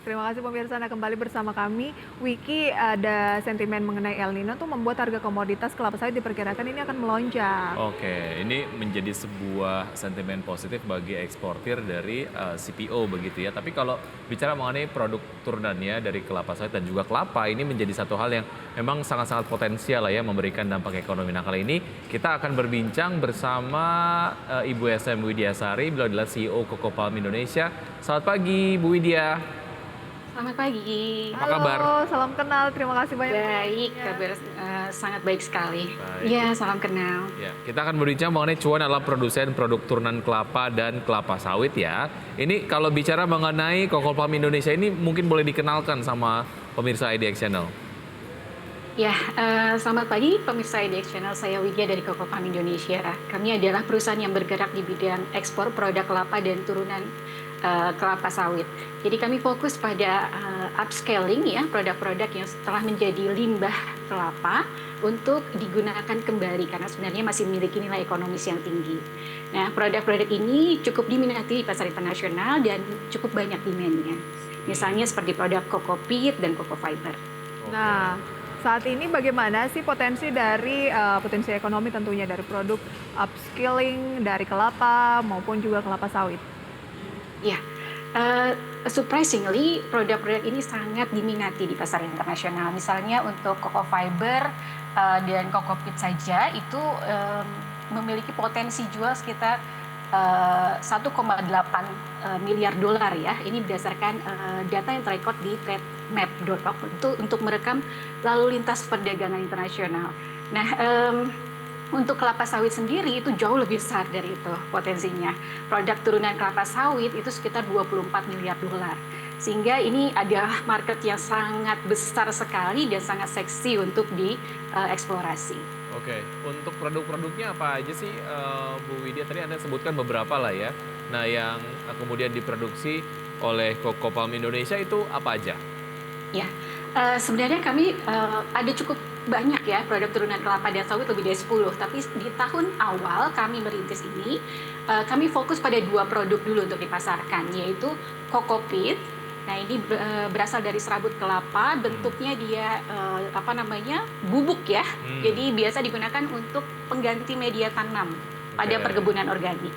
Terima kasih pemirsa, Anda kembali bersama kami. Wiki, ada sentimen mengenai El Nino tuh membuat harga komoditas kelapa sawit diperkirakan ini akan melonjak. Oke, ini menjadi sebuah sentimen positif bagi eksportir dari CPO begitu ya. Tapi kalau bicara mengenai produk turunannya dari kelapa sawit dan juga kelapa, ini menjadi satu hal yang memang sangat-sangat potensial lah ya memberikan dampak ekonomi. Nah kali ini kita akan berbincang bersama Ibu SM Widya Sari, beliau adalah CEO Coco Palm Indonesia. Selamat pagi Bu Widya. Selamat pagi. Apa kabar? Halo, salam kenal. Terima kasih banyak Baik, waktunya. kabar sangat baik sekali. Baik. Ya, salam kenal. Ya, kita akan berbincang mengenai cuan adalah produsen produk turunan kelapa dan kelapa sawit ya. Ini kalau bicara mengenai Coco Palm Indonesia ini mungkin boleh dikenalkan sama pemirsa IDX Channel. Ya, selamat pagi pemirsa IDX Channel. Saya Widya dari Coco Farm Indonesia. Kami adalah perusahaan yang bergerak di bidang ekspor produk kelapa dan turunan kelapa sawit. Jadi kami fokus pada upscaling ya produk-produk yang setelah menjadi limbah kelapa untuk digunakan kembali karena sebenarnya masih memiliki nilai ekonomis yang tinggi. Nah, produk-produk ini cukup diminati di pasar internasional dan cukup banyak demand-nya. Misalnya seperti produk coco peat dan coco fiber. Nah, saat ini bagaimana sih potensi dari potensi ekonomi tentunya dari produk upskilling dari kelapa maupun juga kelapa sawit? Ya, surprisingly produk-produk ini sangat diminati di pasar internasional. Misalnya untuk coco fiber dan coco peat saja itu memiliki potensi jual sekitar 1,8 miliar dolar ya. Ini berdasarkan data yang terrecord di trademap.org untuk merekam lalu lintas perdagangan internasional. Nah, untuk kelapa sawit sendiri itu jauh lebih besar dari itu potensinya. Produk turunan kelapa sawit itu sekitar 24 miliar dolar. Sehingga ini adalah market yang sangat besar sekali dan sangat seksi untuk dieksplorasi. Oke, untuk produk-produknya apa aja sih Bu Widya? Tadi Anda sebutkan beberapa lah ya. Nah yang kemudian diproduksi oleh Coco Palm Indonesia itu apa aja? Ya, sebenarnya kami ada cukup banyak ya produk turunan kelapa dan sawit lebih dari 10. Tapi di tahun awal kami merintis ini, kami fokus pada 2 produk dulu untuk dipasarkan, yaitu coco peat. Nah ini berasal dari serabut kelapa, bentuknya dia bubuk ya. Jadi biasa digunakan untuk pengganti media tanam pada perkebunan organik.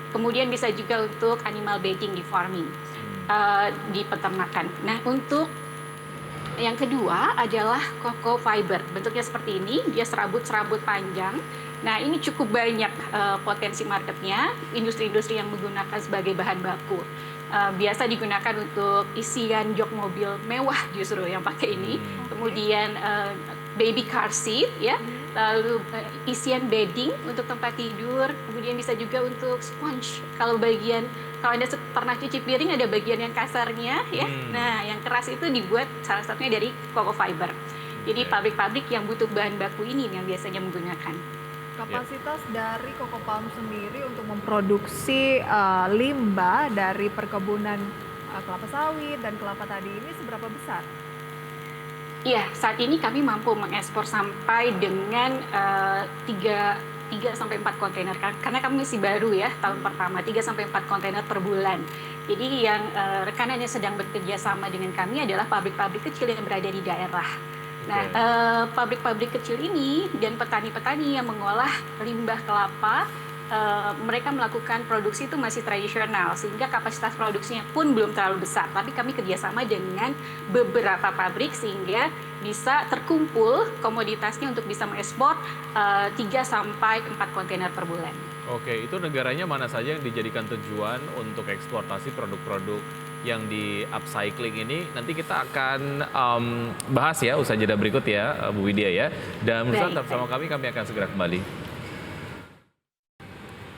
Kemudian bisa juga untuk animal bedding di farming, di peternakan. Nah untuk yang kedua adalah coco fiber. Bentuknya seperti ini, dia serabut-serabut panjang. Nah, ini cukup banyak potensi marketnya, industri-industri yang menggunakan sebagai bahan baku. Biasa digunakan untuk isian jok mobil mewah justru yang pakai ini. Kemudian baby car seat ya, lalu isian bedding untuk tempat tidur, kemudian bisa juga untuk sponge. Kalau Anda pernah cuci piring ada bagian yang kasarnya ya. Nah, yang keras itu dibuat salah satunya dari coco fiber. Jadi pabrik-pabrik yang butuh bahan baku ini yang biasanya menggunakan. Kapasitas dari Coco Palm sendiri untuk memproduksi limbah dari perkebunan kelapa sawit dan kelapa tadi ini seberapa besar? Iya, saat ini kami mampu mengekspor sampai dengan 3 sampai 4 kontainer karena kami masih baru ya tahun pertama 3 sampai 4 kontainer per bulan. Jadi yang rekan yang sedang bekerja sama dengan kami adalah pabrik-pabrik kecil yang berada di daerah. Nah, pabrik-pabrik kecil ini dan petani-petani yang mengolah limbah kelapa, mereka melakukan produksi itu masih tradisional sehingga kapasitas produksinya pun belum terlalu besar. Tapi kami kerjasama dengan beberapa pabrik sehingga bisa terkumpul komoditasnya untuk bisa mengekspor 3 sampai 4 kontainer per bulan. Oke, itu negaranya mana saja yang dijadikan tujuan untuk eksportasi produk-produk yang di upcycling ini? Nanti kita akan bahas ya usaha jeda berikut ya Bu Widya ya. Dan tetap bersama kami akan segera kembali.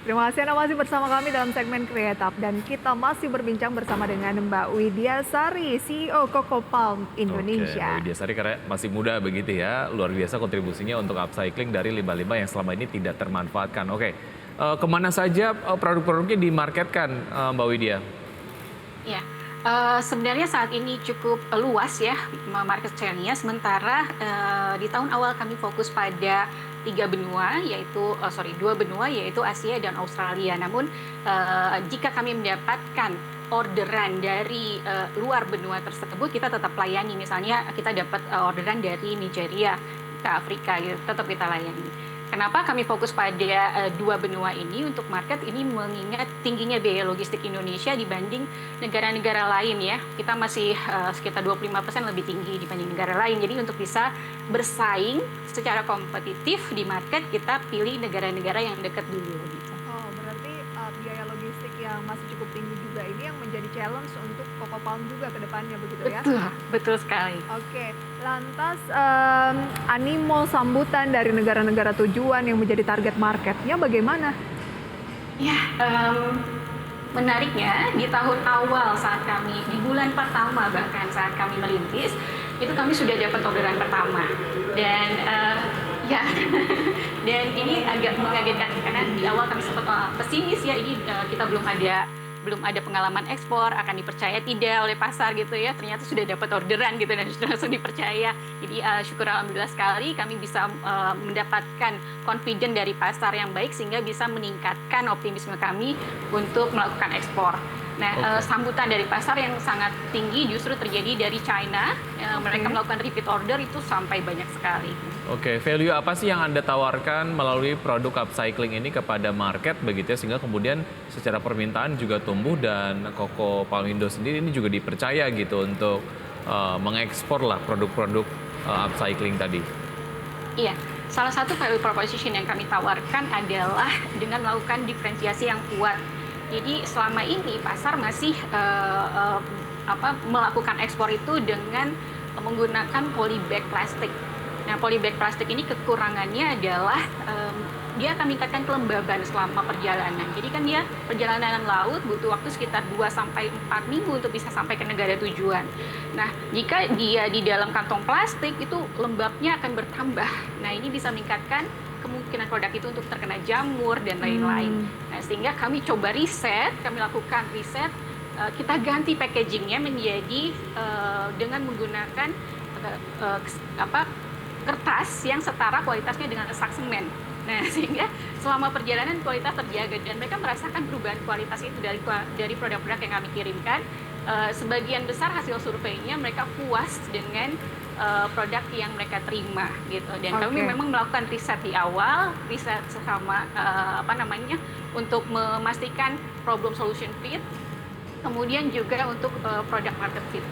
Terima kasih Anda masih bersama kami dalam segmen Create Up dan kita masih berbincang bersama dengan Mbak Widya Sari, CEO Coco Palm Indonesia. Oke, Mbak Widya Sari karena masih muda begitu ya, luar biasa kontribusinya untuk upcycling dari limbah-limbah yang selama ini tidak termanfaatkan. Oke, kemana saja produk-produknya dimarketkan Mbak Widya? Ya, sebenarnya saat ini cukup luas ya market share-nya, sementara di tahun awal kami fokus pada 2 benua yaitu Asia dan Australia. Namun jika kami mendapatkan orderan dari luar benua tersebut kita tetap layani. Misalnya kita dapat orderan dari Nigeria ke Afrika, gitu, tetap kita layani. Kenapa kami fokus pada dua benua ini untuk market ini, mengingat tingginya biaya logistik Indonesia dibanding negara-negara lain ya. Kita masih sekitar 25% lebih tinggi dibanding negara lain. Jadi untuk bisa bersaing secara kompetitif di market, kita pilih negara-negara yang dekat dulu gitu. Oh, berarti biaya logistik yang masih cukup tinggi juga ini yang menjadi challenge untuk Coco Palm juga ke depannya, begitu ya? Betul, betul sekali. Oke, lantas animo sambutan dari negara-negara tujuan yang menjadi target marketnya bagaimana? Ya, menariknya di tahun awal saat kami, di bulan pertama bahkan saat kami merintis, itu kami sudah dapat orderan pertama. Dan ya, dan ini agak mengagetkan karena di awal kami sempat pesimis ya, ini kita belum ada pengalaman ekspor, akan dipercaya tidak oleh pasar gitu ya. Ternyata sudah dapat orderan gitu dan sudah langsung dipercaya. Jadi syukur alhamdulillah sekali kami bisa mendapatkan confident dari pasar yang baik sehingga bisa meningkatkan optimisme kami untuk melakukan ekspor. Nah, sambutan dari pasar yang sangat tinggi justru terjadi dari China. Mereka melakukan repeat order itu sampai banyak sekali. Oke, value apa sih yang Anda tawarkan melalui produk upcycling ini kepada market begitu ya, sehingga kemudian secara permintaan juga tumbuh dan Coco Palmindo sendiri ini juga dipercaya gitu untuk mengekspor lah produk-produk upcycling tadi. Iya, salah satu value proposition yang kami tawarkan adalah dengan melakukan diferensiasi yang kuat. Jadi selama ini pasar masih melakukan ekspor itu dengan menggunakan polybag plastik. Nah, polybag plastik ini kekurangannya adalah dia akan meningkatkan kelembaban selama perjalanan. Jadi kan dia perjalanan laut butuh waktu sekitar 2-4 minggu untuk bisa sampai ke negara tujuan. Nah, jika dia di dalam kantong plastik itu lembabnya akan bertambah. Nah, ini bisa meningkatkan kemungkinan produk itu untuk terkena jamur dan lain-lain. Nah, sehingga kami coba kami lakukan riset, kita ganti packagingnya menjadi dengan menggunakan kertas yang setara kualitasnya dengan sak semen. Nah, sehingga selama perjalanan kualitas terjaga dan mereka merasakan perubahan kualitas itu dari produk-produk yang kami kirimkan. Sebagian besar hasil surveinya mereka puas dengan produk yang mereka terima gitu. Dan kami memang melakukan riset di awal, riset sama untuk memastikan problem solution fit, kemudian juga untuk product market fit.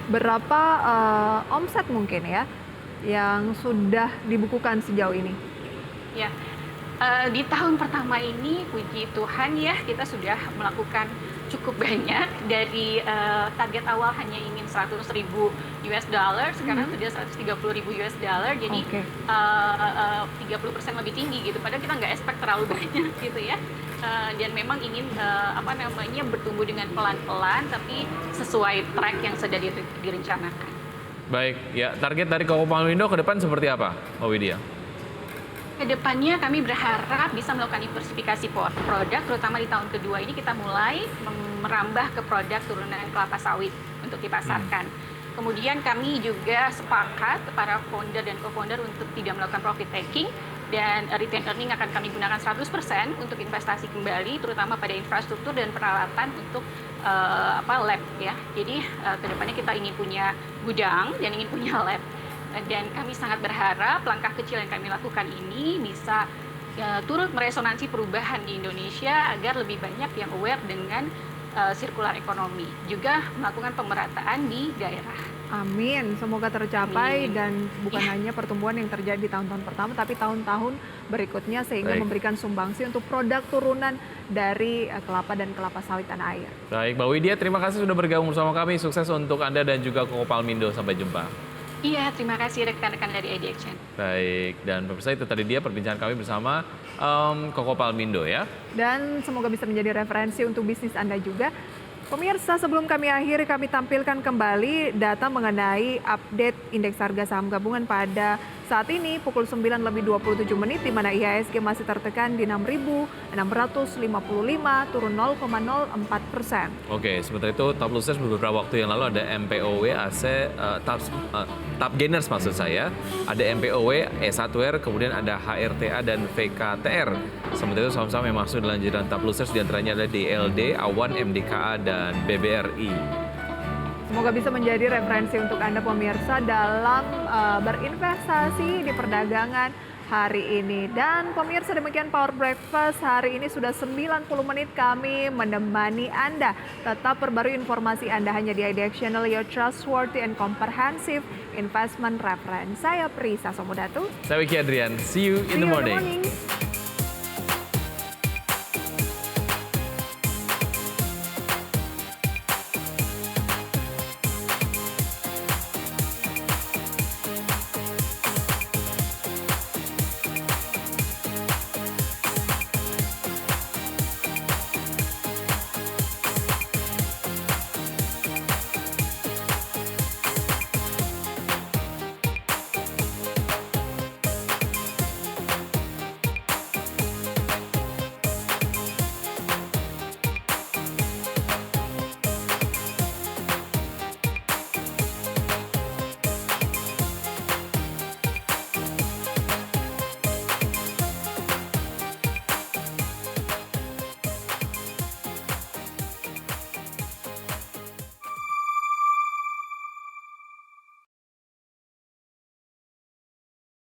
Berapa omset mungkin ya yang sudah dibukukan sejauh ini? Ya, di tahun pertama ini puji Tuhan ya kita sudah melakukan cukup banyak. Dari target awal hanya ingin $100,000 sekarang sudah $130,000, jadi 30% lebih tinggi gitu. Padahal kita nggak expect terlalu banyak gitu ya. Dan memang ingin bertumbuh dengan pelan-pelan tapi sesuai track yang sudah direncanakan. Baik, ya target dari Coco Palmindo ke depan seperti apa, Mbak Widya? Kedepannya kami berharap bisa melakukan diversifikasi produk, terutama di tahun kedua ini kita mulai merambah ke produk turunan kelapa sawit untuk dipasarkan. Kemudian kami juga sepakat para founder dan co-founder untuk tidak melakukan profit taking, dan retain earning akan kami gunakan 100% untuk investasi kembali, terutama pada infrastruktur dan peralatan untuk lab ya. Jadi kedepannya kita ingin punya gudang dan ingin punya lab. Dan kami sangat berharap langkah kecil yang kami lakukan ini bisa turut meresonansi perubahan di Indonesia agar lebih banyak yang aware dengan sirkular ekonomi, juga melakukan pemerataan di daerah. Amin, semoga tercapai. Dan bukan hanya pertumbuhan yang terjadi di tahun-tahun pertama, tapi tahun-tahun berikutnya sehingga memberikan sumbangsi untuk produk turunan dari kelapa dan kelapa sawit tanah air. Baik, Mbak Widya, terima kasih sudah bergabung bersama kami. Sukses untuk Anda dan juga Coco Palmindo. Sampai jumpa. Iya, terima kasih rekan-rekan dari ID Action. Baik, dan pemirsa itu tadi dia perbincangan kami bersama Coco Palmindo ya. Dan semoga bisa menjadi referensi untuk bisnis Anda juga. Pemirsa, sebelum kami akhiri, kami tampilkan kembali data mengenai update indeks harga saham gabungan pada saat ini pukul 9:27 di mana IHSG masih tertekan di 6.655, turun 0,04%. Oke, sementara itu top losers beberapa waktu yang lalu ada MPOW, AC, top gainers maksud saya, ada MPOW, E1R, kemudian ada HRTA dan VKTR. Sementara itu saham-saham yang masuk dalam jajaran top losers diantaranya ada DLD, Awan, MDKA, dan dan BBRI. Semoga bisa menjadi referensi untuk Anda pemirsa dalam berinvestasi di perdagangan hari ini. Dan pemirsa, demikian Power Breakfast hari ini sudah 90 menit kami menemani Anda. Tetap perbarui informasi Anda hanya di IDX Channel, your trustworthy and comprehensive investment reference. Saya Prisa Somodatu. Saya Wiki Adrian. See you in the morning.